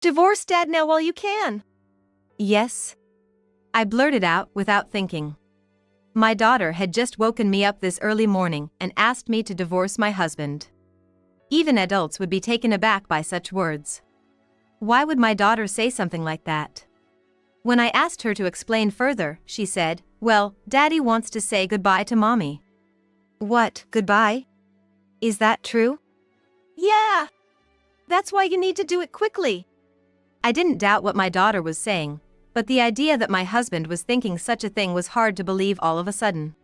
Divorce Dad now while you can. Yes, I blurted out without thinking. My daughter had just woken me up this early morning and asked me to divorce my husband. Even adults would be taken aback by such words. Why would my daughter say something like that? When I asked her to explain further, she said, "Well, Daddy wants to say goodbye to Mommy." What, goodbye? Is that true? Yeah. That's why you need to do it quickly. I didn't doubt what my daughter was saying, but the idea that my husband was thinking such a thing was hard to believe all of a sudden.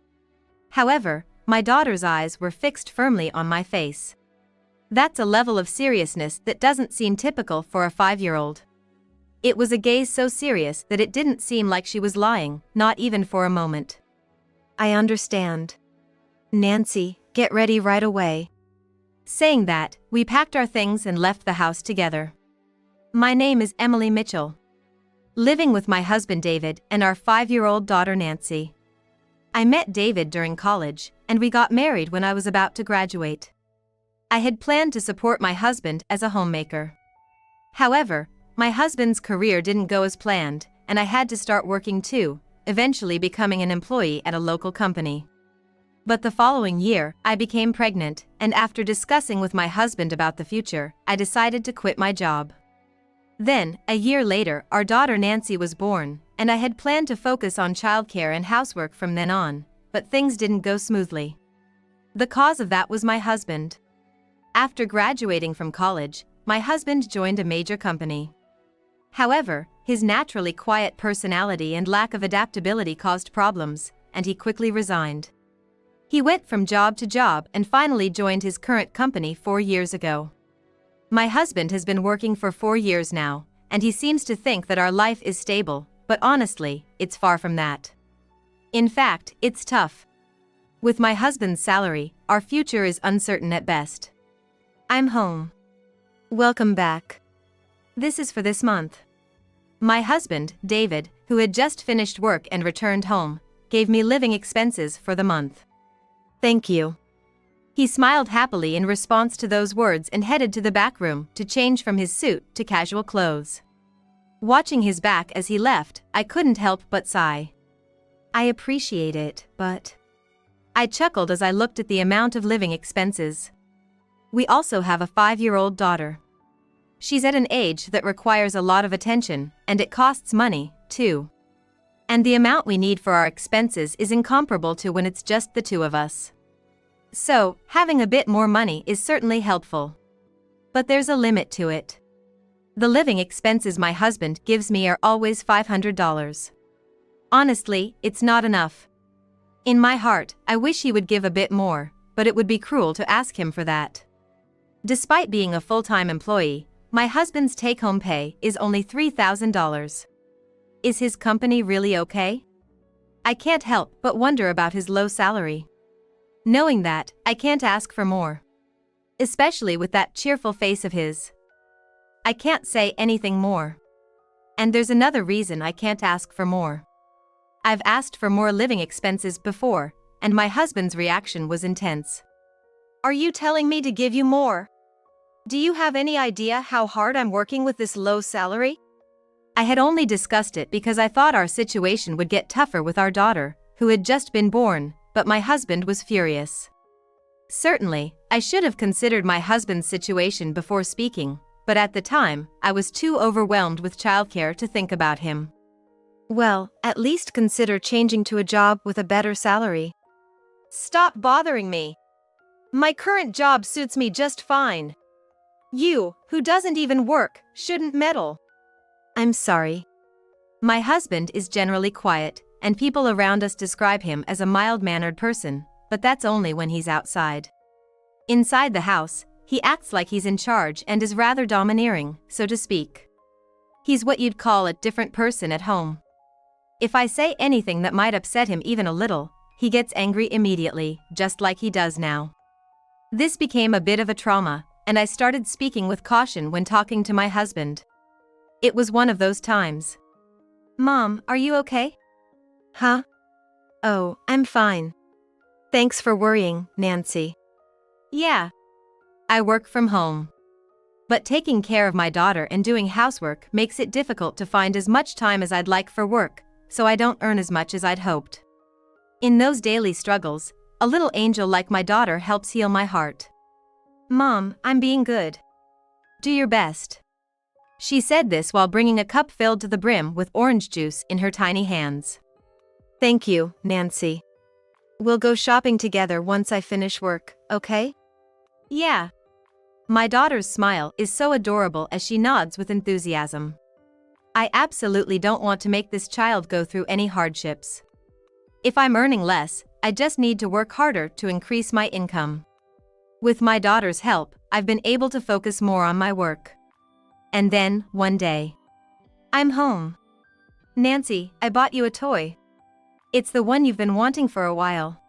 However, my daughter's eyes were fixed firmly on my face. That's a level of seriousness that doesn't seem typical for a 5-year-old. It was a gaze so serious that it didn't seem like she was lying, not even for a moment. I understand. Nancy, get ready right away. Saying that, we packed our things and left the house together. My name is Emily Mitchell. Living with my husband David and our 5-year-old daughter Nancy. I met David during college, and we got married when I was about to graduate. I had planned to support my husband as a homemaker. However, my husband's career didn't go as planned, and I had to start working too, eventually becoming an employee at a local company. But the following year, I became pregnant, and after discussing with my husband about the future, I decided to quit my job. Then, a year later, our daughter Nancy was born, and I had planned to focus on childcare and housework from then on, but things didn't go smoothly. The cause of that was my husband. After graduating from college, my husband joined a major company. However, his naturally quiet personality and lack of adaptability caused problems, and he quickly resigned. He went from job to job and finally joined his current company 4 years ago. My husband has been working for 4 years now, and he seems to think that our life is stable, but honestly, it's far from that. In fact, it's tough. With my husband's salary, our future is uncertain at best. I'm home. Welcome back. This is for this month. My husband, David, who had just finished work and returned home, gave me living expenses for the month. Thank you. He smiled happily in response to those words and headed to the back room to change from his suit to casual clothes. Watching his back as he left, I couldn't help but sigh. I appreciate it, but... I chuckled as I looked at the amount of living expenses. We also have a 5-year-old daughter. She's at an age that requires a lot of attention, and it costs money, too. And the amount we need for our expenses is incomparable to when it's just the two of us. So, having a bit more money is certainly helpful. But there's a limit to it. The living expenses my husband gives me are always $500. Honestly, it's not enough. In my heart, I wish he would give a bit more, but it would be cruel to ask him for that. Despite being a full-time employee, my husband's take-home pay is only $3,000. Is his company really okay? I can't help but wonder about his low salary. Knowing that, I can't ask for more. Especially with that cheerful face of his. I can't say anything more. And there's another reason I can't ask for more. I've asked for more living expenses before, and my husband's reaction was intense. Are you telling me to give you more? Do you have any idea how hard I'm working with this low salary? I had only discussed it because I thought our situation would get tougher with our daughter, who had just been born, but my husband was furious. Certainly, I should have considered my husband's situation before speaking, but at the time, I was too overwhelmed with childcare to think about him. Well, at least consider changing to a job with a better salary. Stop bothering me. My current job suits me just fine. You, who doesn't even work, shouldn't meddle. I'm sorry. My husband is generally quiet, and people around us describe him as a mild-mannered person, but that's only when he's outside. Inside the house, he acts like he's in charge and is rather domineering, so to speak. He's what you'd call a different person at home. If I say anything that might upset him even a little, he gets angry immediately, just like he does now. This became a bit of a trauma, and I started speaking with caution when talking to my husband. It was one of those times. Mom, are you okay? Huh? Oh, I'm fine. Thanks for worrying, Nancy. Yeah. I work from home. But taking care of my daughter and doing housework makes it difficult to find as much time as I'd like for work, so I don't earn as much as I'd hoped. In those daily struggles, a little angel like my daughter helps heal my heart. Mom, I'm being good. Do your best. She said this while bringing a cup filled to the brim with orange juice in her tiny hands. Thank you, Nancy. We'll go shopping together once I finish work, okay? Yeah. My daughter's smile is so adorable as she nods with enthusiasm. I absolutely don't want to make this child go through any hardships. If I'm earning less, I just need to work harder to increase my income. With my daughter's help, I've been able to focus more on my work. And then, one day, I'm home. Nancy, I bought you a toy. It's the one you've been wanting for a while.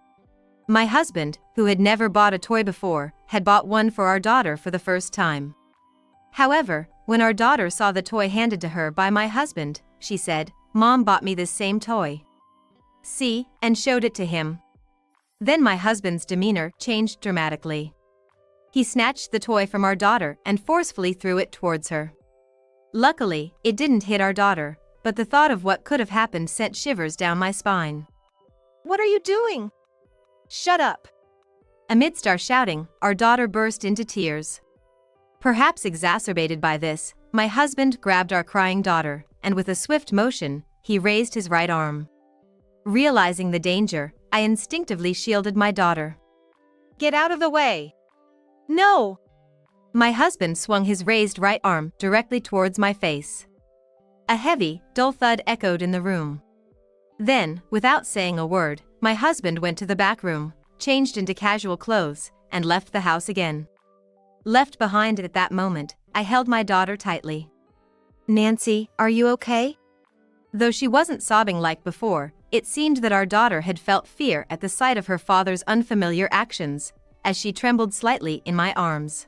My husband, who had never bought a toy before, had bought one for our daughter for the first time. However, when our daughter saw the toy handed to her by my husband, she said, "Mom bought me this same toy. See," and showed it to him. Then my husband's demeanor changed dramatically. He snatched the toy from our daughter and forcefully threw it towards her. Luckily, it didn't hit our daughter, but the thought of what could have happened sent shivers down my spine. What are you doing? Shut up. Amidst our shouting, our daughter burst into tears. Perhaps exacerbated by this, my husband grabbed our crying daughter, and with a swift motion, he raised his right arm. Realizing the danger, I instinctively shielded my daughter. Get out of the way. No! My husband swung his raised right arm directly towards my face. A heavy, dull thud echoed in the room. Then, without saying a word, my husband went to the back room, changed into casual clothes, and left the house again. Left behind at that moment, I held my daughter tightly. Nancy, are you okay? Though she wasn't sobbing like before, it seemed that our daughter had felt fear at the sight of her father's unfamiliar actions, as she trembled slightly in my arms.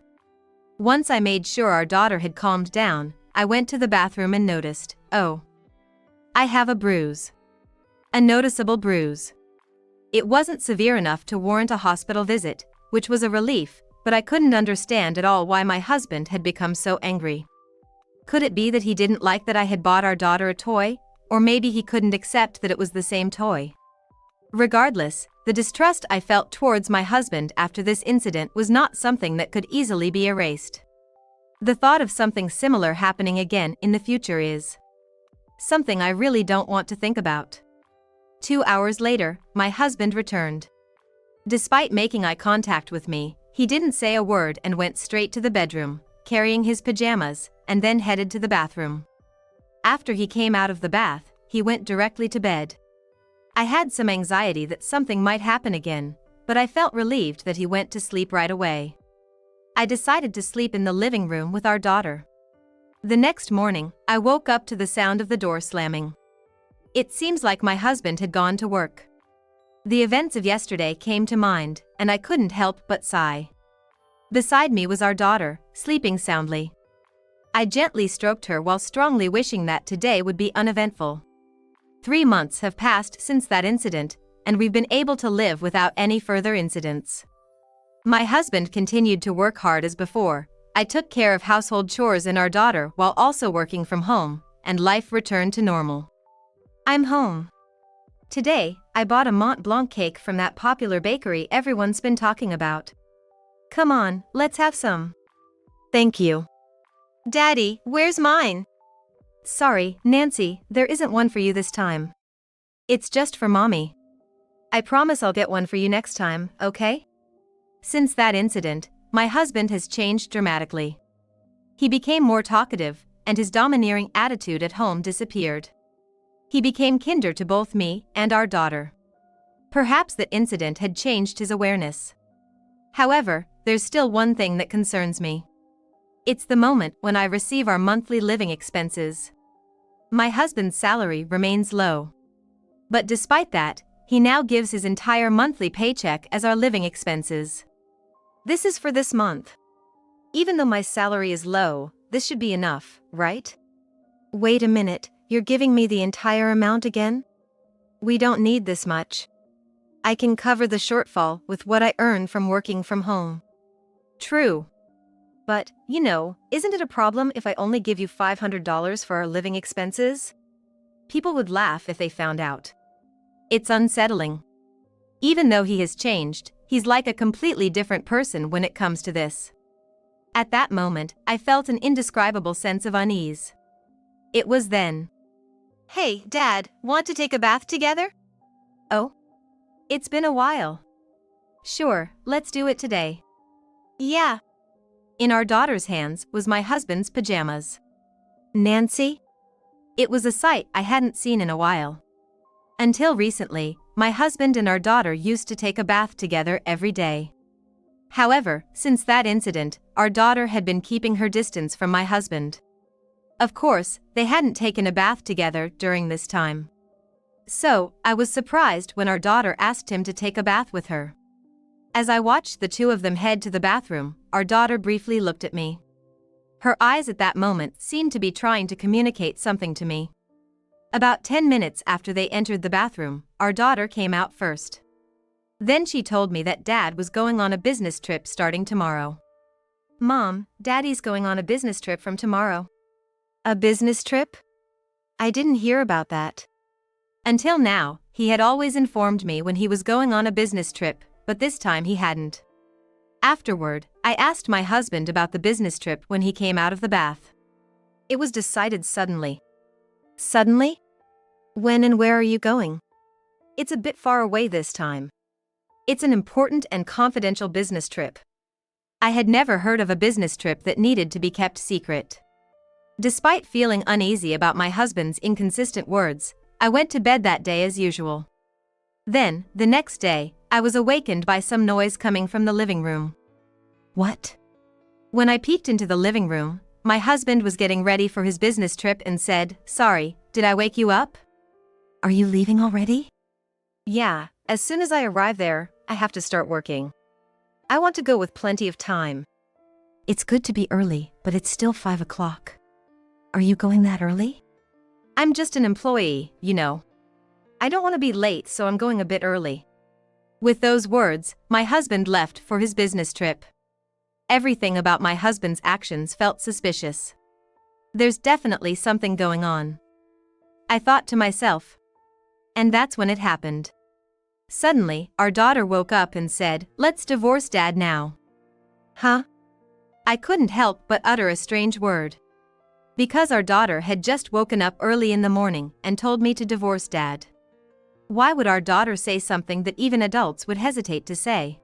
Once I made sure our daughter had calmed down, I went to the bathroom and noticed, oh, I have a bruise. A noticeable bruise. It wasn't severe enough to warrant a hospital visit, which was a relief, but I couldn't understand at all why my husband had become so angry. Could it be that he didn't like that I had bought our daughter a toy, or maybe he couldn't accept that it was the same toy? Regardless, the distrust I felt towards my husband after this incident was not something that could easily be erased. The thought of something similar happening again in the future is something I really don't want to think about. 2 hours later, my husband returned. Despite making eye contact with me, he didn't say a word and went straight to the bedroom, carrying his pajamas, and then headed to the bathroom. After he came out of the bath, he went directly to bed. I had some anxiety that something might happen again, but I felt relieved that he went to sleep right away. I decided to sleep in the living room with our daughter. The next morning, I woke up to the sound of the door slamming. It seems like my husband had gone to work. The events of yesterday came to mind, and I couldn't help but sigh. Beside me was our daughter, sleeping soundly. I gently stroked her while strongly wishing that today would be uneventful. 3 months have passed since that incident, and we've been able to live without any further incidents. My husband continued to work hard as before. I took care of household chores and our daughter while also working from home, and life returned to normal. I'm home. Today, I bought a Mont Blanc cake from that popular bakery everyone's been talking about. Come on, let's have some. Thank you. Daddy, where's mine? Sorry, Nancy, there isn't one for you this time. It's just for Mommy. I promise I'll get one for you next time, okay? Since that incident, my husband has changed dramatically. He became more talkative, and his domineering attitude at home disappeared. He became kinder to both me and our daughter. Perhaps that incident had changed his awareness. However, there's still one thing that concerns me. It's the moment when I receive our monthly living expenses. My husband's salary remains low. But despite that, he now gives his entire monthly paycheck as our living expenses. This is for this month. Even though my salary is low, this should be enough, right? Wait a minute, you're giving me the entire amount again? We don't need this much. I can cover the shortfall with what I earn from working from home. True. But, isn't it a problem if I only give you $500 for our living expenses? People would laugh if they found out. It's unsettling. Even though he has changed, he's like a completely different person when it comes to this. At that moment, I felt an indescribable sense of unease. It was then. Hey, Dad, want to take a bath together? Oh? It's been a while. Sure, let's do it today. Yeah. In our daughter's hands was my husband's pajamas. Nancy? It was a sight I hadn't seen in a while. Until recently, my husband and our daughter used to take a bath together every day. However, since that incident, our daughter had been keeping her distance from my husband. Of course, they hadn't taken a bath together during this time. So, I was surprised when our daughter asked him to take a bath with her. As I watched the two of them head to the bathroom, our daughter briefly looked at me. Her eyes at that moment seemed to be trying to communicate something to me. About 10 minutes after they entered the bathroom, our daughter came out first. Then she told me that Dad was going on a business trip starting tomorrow. Mom, Daddy's going on a business trip from tomorrow. A business trip? I didn't hear about that. Until now, he had always informed me when he was going on a business trip, but this time he hadn't. Afterward, I asked my husband about the business trip when he came out of the bath. It was decided suddenly. Suddenly? When and where are you going? It's a bit far away this time. It's an important and confidential business trip. I had never heard of a business trip that needed to be kept secret. Despite feeling uneasy about my husband's inconsistent words, I went to bed that day as usual. Then, the next day, I was awakened by some noise coming from the living room. What? When I peeked into the living room, my husband was getting ready for his business trip and said, "Sorry, did I wake you up?" Are you leaving already? Yeah, as soon as I arrive there, I have to start working. I want to go with plenty of time. It's good to be early, but it's still 5 o'clock. Are you going that early? I'm just an employee, I don't want to be late, so I'm going a bit early. With those words, my husband left for his business trip. Everything about my husband's actions felt suspicious. There's definitely something going on, I thought to myself. And that's when it happened. Suddenly, our daughter woke up and said, "Let's divorce Dad now." Huh? I couldn't help but utter a strange word. Because our daughter had just woken up early in the morning and told me to divorce Dad. Why would our daughter say something that even adults would hesitate to say?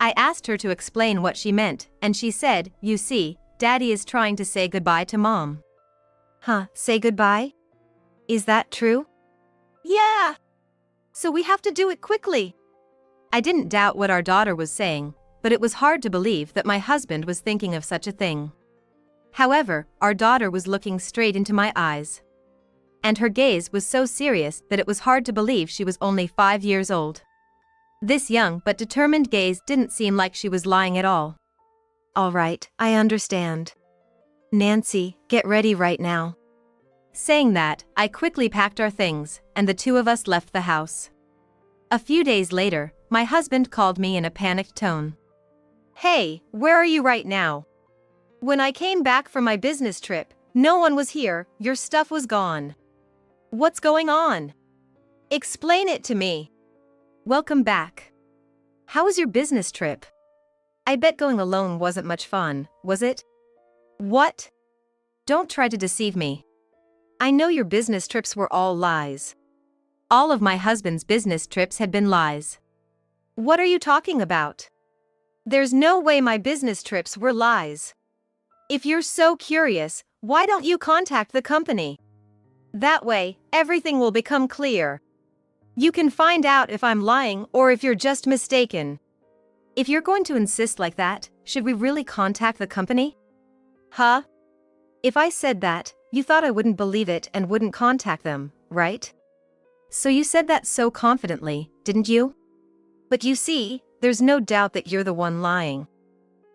I asked her to explain what she meant, and she said, "You see, Daddy is trying to say goodbye to Mom." Huh, say goodbye? Is that true? Yeah! So we have to do it quickly. I didn't doubt what our daughter was saying, but it was hard to believe that my husband was thinking of such a thing. However, our daughter was looking straight into my eyes. And her gaze was so serious that it was hard to believe she was only 5 years old. This young but determined gaze didn't seem like she was lying at all. All right, I understand. Nancy, get ready right now. Saying that, I quickly packed our things, and the two of us left the house. A few days later, my husband called me in a panicked tone. Hey, where are you right now? When I came back from my business trip, no one was here, your stuff was gone. What's going on? Explain it to me. Welcome back. How was your business trip? I bet going alone wasn't much fun, was it? What? Don't try to deceive me. I know your business trips were all lies. All of my husband's business trips had been lies. What are you talking about? There's no way my business trips were lies. If you're so curious, why don't you contact the company? That way, everything will become clear. You can find out if I'm lying or if you're just mistaken. If you're going to insist like that, should we really contact the company? Huh? If I said that, you thought I wouldn't believe it and wouldn't contact them, right? So you said that so confidently, didn't you? But you see, there's no doubt that you're the one lying.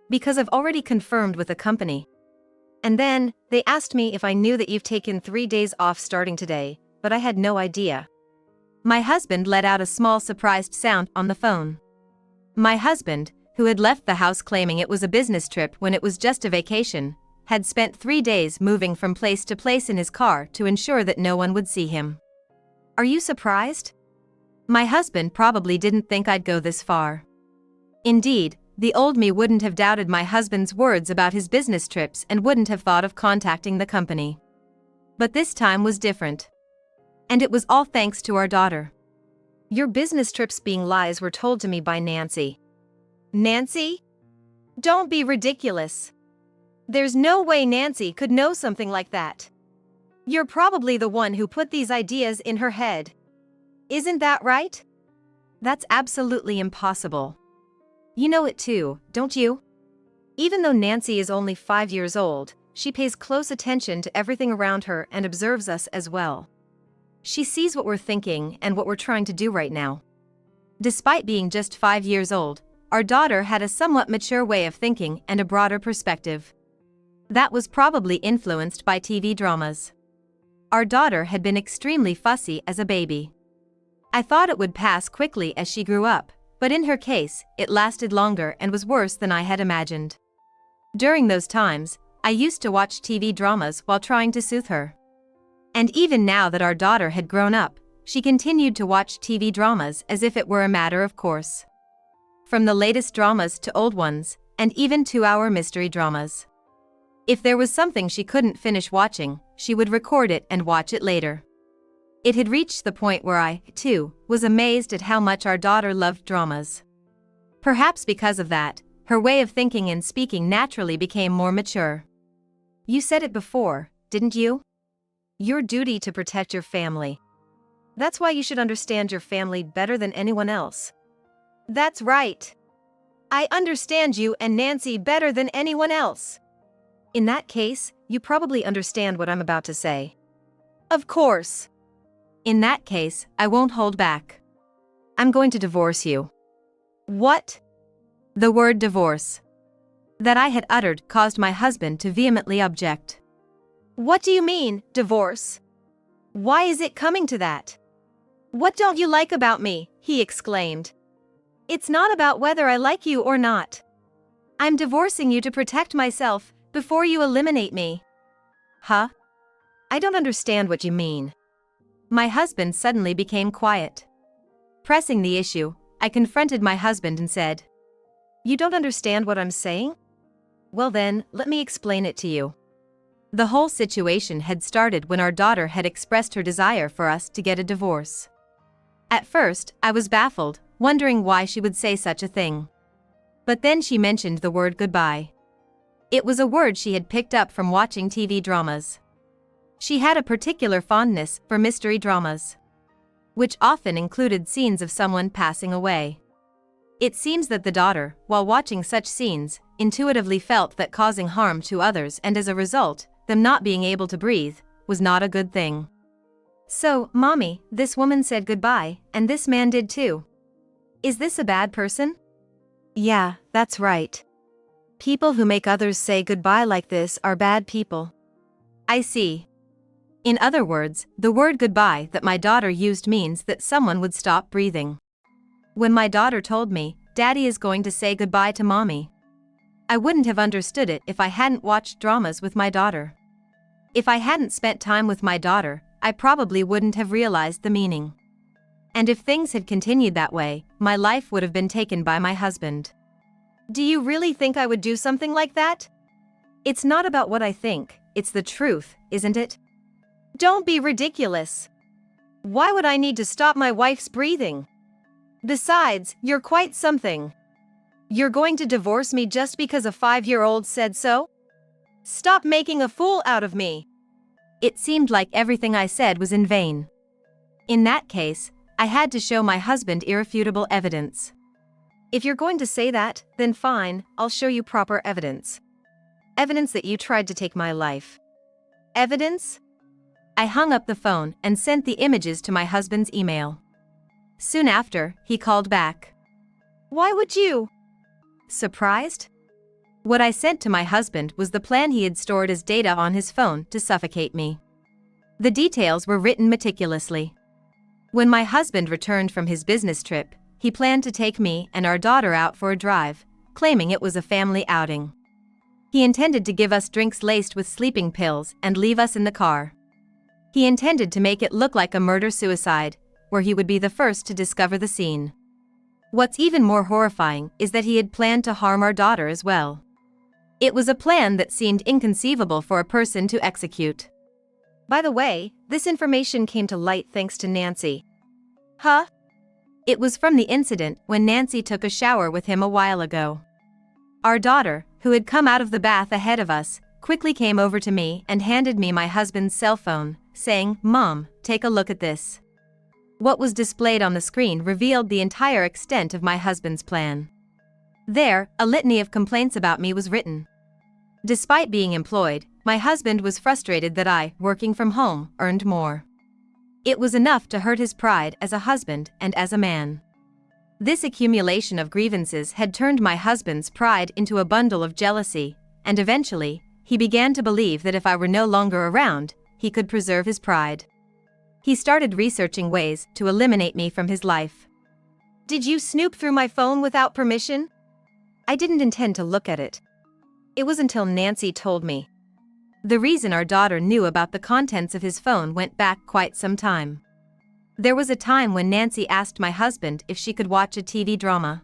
Because I've already confirmed with the company. And then, they asked me if I knew that you've taken 3 days off starting today, but I had no idea. My husband let out a small surprised sound on the phone. My husband, who had left the house claiming it was a business trip when it was just a vacation, had spent 3 days moving from place to place in his car to ensure that no one would see him. Are you surprised? My husband probably didn't think I'd go this far. Indeed, the old me wouldn't have doubted my husband's words about his business trips and wouldn't have thought of contacting the company. But this time was different. And it was all thanks to our daughter. Your business trips being lies were told to me by Nancy. Nancy? Don't be ridiculous. There's no way Nancy could know something like that. You're probably the one who put these ideas in her head. Isn't that right? That's absolutely impossible. You know it too, don't you? Even though Nancy is only 5 years old, she pays close attention to everything around her and observes us as well. She sees what we're thinking and what we're trying to do right now. Despite being just 5 years old, our daughter had a somewhat mature way of thinking and a broader perspective. That was probably influenced by TV dramas. Our daughter had been extremely fussy as a baby. I thought it would pass quickly as she grew up, but in her case, it lasted longer and was worse than I had imagined. During those times, I used to watch TV dramas while trying to soothe her. And even now that our daughter had grown up, she continued to watch TV dramas as if it were a matter of course. From the latest dramas to old ones, and even 2-hour mystery dramas. If there was something she couldn't finish watching, she would record it and watch it later. It had reached the point where I, too, was amazed at how much our daughter loved dramas. Perhaps because of that, her way of thinking and speaking naturally became more mature. You said it before, didn't you? Your duty to protect your family. That's why you should understand your family better than anyone else. That's right. I understand you and Nancy better than anyone else. In that case, you probably understand what I'm about to say. Of course. In that case, I won't hold back. I'm going to divorce you. What? The word divorce that I had uttered caused my husband to vehemently object. What do you mean, divorce? Why is it coming to that? What don't you like about me? He exclaimed. It's not about whether I like you or not. I'm divorcing you to protect myself before you eliminate me. Huh? I don't understand what you mean. My husband suddenly became quiet. Pressing the issue, I confronted my husband and said, You don't understand what I'm saying? Well then, let me explain it to you. The whole situation had started when our daughter had expressed her desire for us to get a divorce. At first, I was baffled, wondering why she would say such a thing. But then she mentioned the word goodbye. It was a word she had picked up from watching TV dramas. She had a particular fondness for mystery dramas, which often included scenes of someone passing away. It seems that the daughter, while watching such scenes, intuitively felt that causing harm to others and as a result, them not being able to breathe, was not a good thing. So, Mommy, this woman said goodbye, and this man did too. Is this a bad person? Yeah, that's right. People who make others say goodbye like this are bad people. I see. In other words, the word goodbye that my daughter used means that someone would stop breathing. When my daughter told me, Daddy is going to say goodbye to Mommy, I wouldn't have understood it if I hadn't watched dramas with my daughter. If I hadn't spent time with my daughter, I probably wouldn't have realized the meaning. And if things had continued that way, my life would have been taken by my husband. Do you really think I would do something like that? It's not about what I think, it's the truth, isn't it? Don't be ridiculous. Why would I need to stop my wife's breathing? Besides, you're quite something. You're going to divorce me just because a 5-year-old said so? Stop making a fool out of me. It seemed like everything I said was in vain. In that case, I had to show my husband irrefutable evidence. If you're going to say that, then fine, I'll show you proper evidence. Evidence that you tried to take my life. Evidence? I hung up the phone and sent the images to my husband's email. Soon after, he called back. Why would you? Surprised? What I sent to my husband was the plan he had stored as data on his phone to suffocate me. The details were written meticulously. When my husband returned from his business trip, he planned to take me and our daughter out for a drive, claiming it was a family outing. He intended to give us drinks laced with sleeping pills and leave us in the car. He intended to make it look like a murder-suicide, where he would be the first to discover the scene. What's even more horrifying is that he had planned to harm our daughter as well. It was a plan that seemed inconceivable for a person to execute. By the way, this information came to light thanks to Nancy. Huh? It was from the incident when Nancy took a shower with him a while ago. Our daughter, who had come out of the bath ahead of us, quickly came over to me and handed me my husband's cell phone, saying, "Mom, take a look at this." What was displayed on the screen revealed the entire extent of my husband's plan. There, a litany of complaints about me was written. Despite being employed, my husband was frustrated that I, working from home, earned more. It was enough to hurt his pride as a husband and as a man. This accumulation of grievances had turned my husband's pride into a bundle of jealousy, and eventually, he began to believe that if I were no longer around, he could preserve his pride. He started researching ways to eliminate me from his life. Did you snoop through my phone without permission? I didn't intend to look at it. It was until Nancy told me. The reason our daughter knew about the contents of his phone went back quite some time. There was a time when Nancy asked my husband if she could watch a TV drama.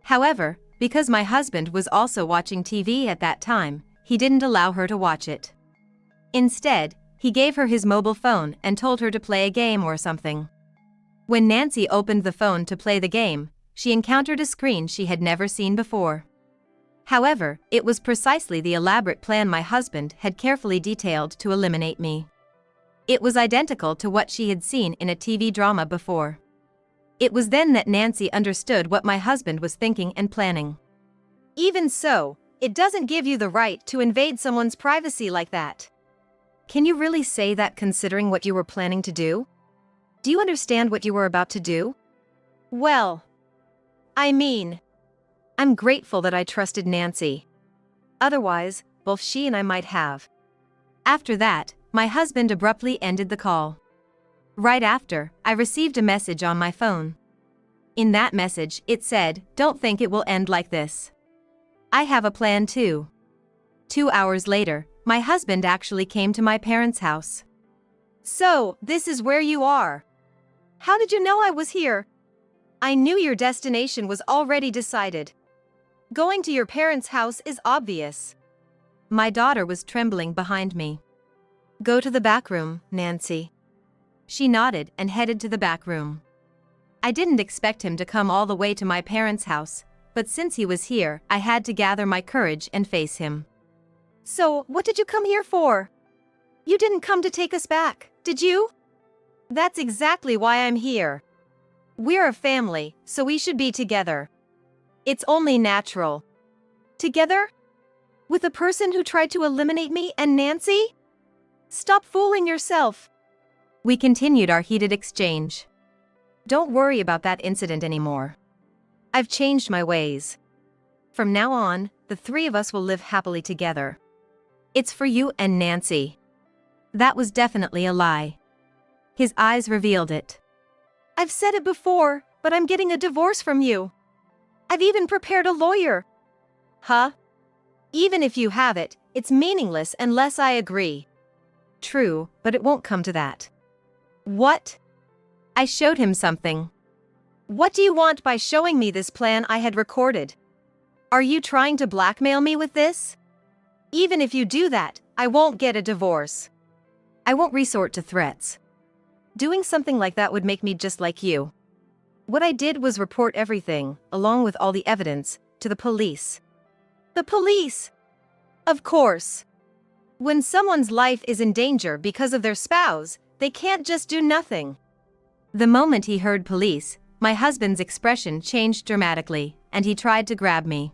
However, because my husband was also watching TV at that time, he didn't allow her to watch it. Instead, he gave her his mobile phone and told her to play a game or something. When Nancy opened the phone to play the game, she encountered a screen she had never seen before. However, it was precisely the elaborate plan my husband had carefully detailed to eliminate me. It was identical to what she had seen in a TV drama before. It was then that Nancy understood what my husband was thinking and planning. Even so, it doesn't give you the right to invade someone's privacy like that. Can you really say that considering what you were planning to do? Do you understand what you were about to do? Well, I mean, I'm grateful that I trusted Nancy. Otherwise, both she and I might have. After that, my husband abruptly ended the call. Right after, I received a message on my phone. In that message, it said, "Don't think it will end like this. I have a plan too." 2 hours later, my husband actually came to my parents' house. So, this is where you are. How did you know I was here? I knew your destination was already decided. Going to your parents' house is obvious. My daughter was trembling behind me. Go to the back room, Nancy. She nodded and headed to the back room. I didn't expect him to come all the way to my parents' house, but since he was here, I had to gather my courage and face him. So, what did you come here for? You didn't come to take us back, did you? That's exactly why I'm here. We're a family, so we should be together. It's only natural. Together? With a person who tried to eliminate me and Nancy? Stop fooling yourself. We continued our heated exchange. Don't worry about that incident anymore. I've changed my ways. From now on, the three of us will live happily together. It's for you and Nancy. That was definitely a lie. His eyes revealed it. I've said it before, but I'm getting a divorce from you. I've even prepared a lawyer. Huh? Even if you have it, it's meaningless unless I agree. True, but it won't come to that. What? I showed him something. What do you want by showing me this plan I had recorded? Are you trying to blackmail me with this? Even if you do that, I won't get a divorce. I won't resort to threats. Doing something like that would make me just like you. What I did was report everything, along with all the evidence, to the police. The police? Of course. When someone's life is in danger because of their spouse, they can't just do nothing. The moment he heard police, my husband's expression changed dramatically, and he tried to grab me.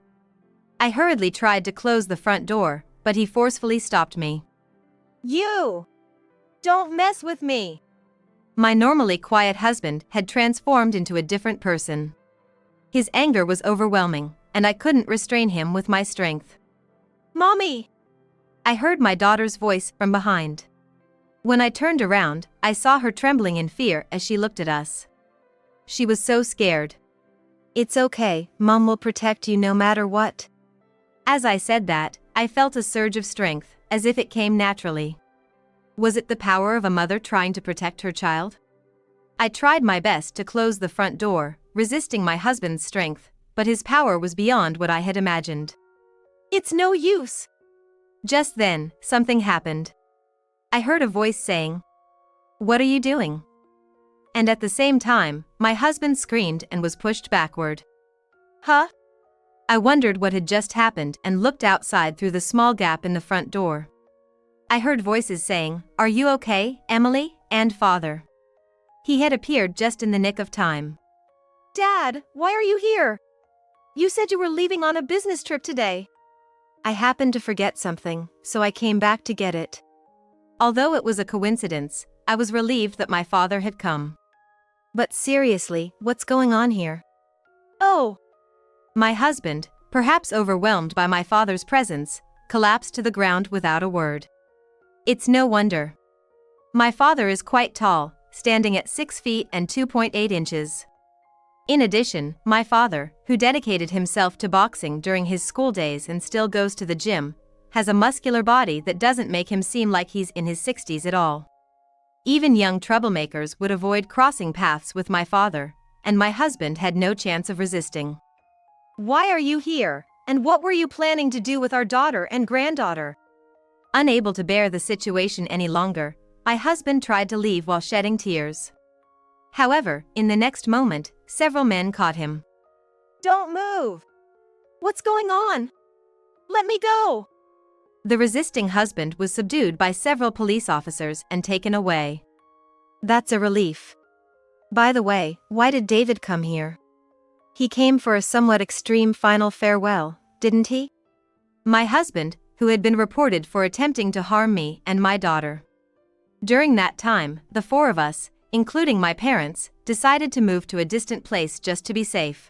I hurriedly tried to close the front door, but he forcefully stopped me. You! Don't mess with me! My normally quiet husband had transformed into a different person. His anger was overwhelming, and I couldn't restrain him with my strength. Mommy! I heard my daughter's voice from behind. When I turned around, I saw her trembling in fear as she looked at us. She was so scared. It's okay, Mom will protect you no matter what. As I said that, I felt a surge of strength, as if it came naturally. Was it the power of a mother trying to protect her child? I tried my best to close the front door, resisting my husband's strength, but his power was beyond what I had imagined. It's no use. Just then, something happened. I heard a voice saying, "What are you doing?" And at the same time, my husband screamed and was pushed backward. Huh? I wondered what had just happened and looked outside through the small gap in the front door. I heard voices saying, "Are you okay, Emily?" and "Father." He had appeared just in the nick of time. Dad, why are you here? You said you were leaving on a business trip today. I happened to forget something, so I came back to get it. Although it was a coincidence, I was relieved that my father had come. But seriously, what's going on here? Oh! My husband, perhaps overwhelmed by my father's presence, collapsed to the ground without a word. It's no wonder. My father is quite tall, standing at 6 feet and 2.8 inches. In addition, my father, who dedicated himself to boxing during his school days and still goes to the gym, has a muscular body that doesn't make him seem like he's in his 60s at all. Even young troublemakers would avoid crossing paths with my father, and my husband had no chance of resisting. Why are you here, and what were you planning to do with our daughter and granddaughter? Unable to bear the situation any longer, my husband tried to leave while shedding tears. However, in the next moment, several men caught him. Don't move! What's going on? Let me go! The resisting husband was subdued by several police officers and taken away. That's a relief. By the way, why did David come here? He came for a somewhat extreme final farewell, didn't he? My husband, who had been reported for attempting to harm me and my daughter. During that time, the four of us, including my parents, decided to move to a distant place just to be safe.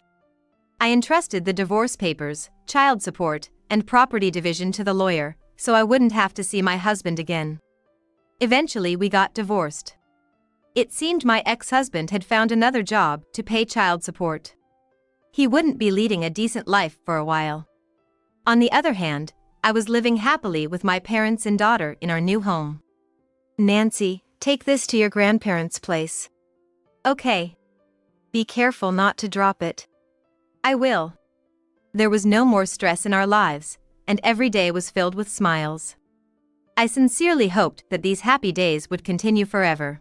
I entrusted the divorce papers, child support, and property division to the lawyer, so I wouldn't have to see my husband again. Eventually we got divorced. It seemed my ex-husband had found another job to pay child support. He wouldn't be leading a decent life for a while. On the other hand, I was living happily with my parents and daughter in our new home. Nancy, take this to your grandparents' place. Okay. Be careful not to drop it. I will. There was no more stress in our lives, and every day was filled with smiles. I sincerely hoped that these happy days would continue forever.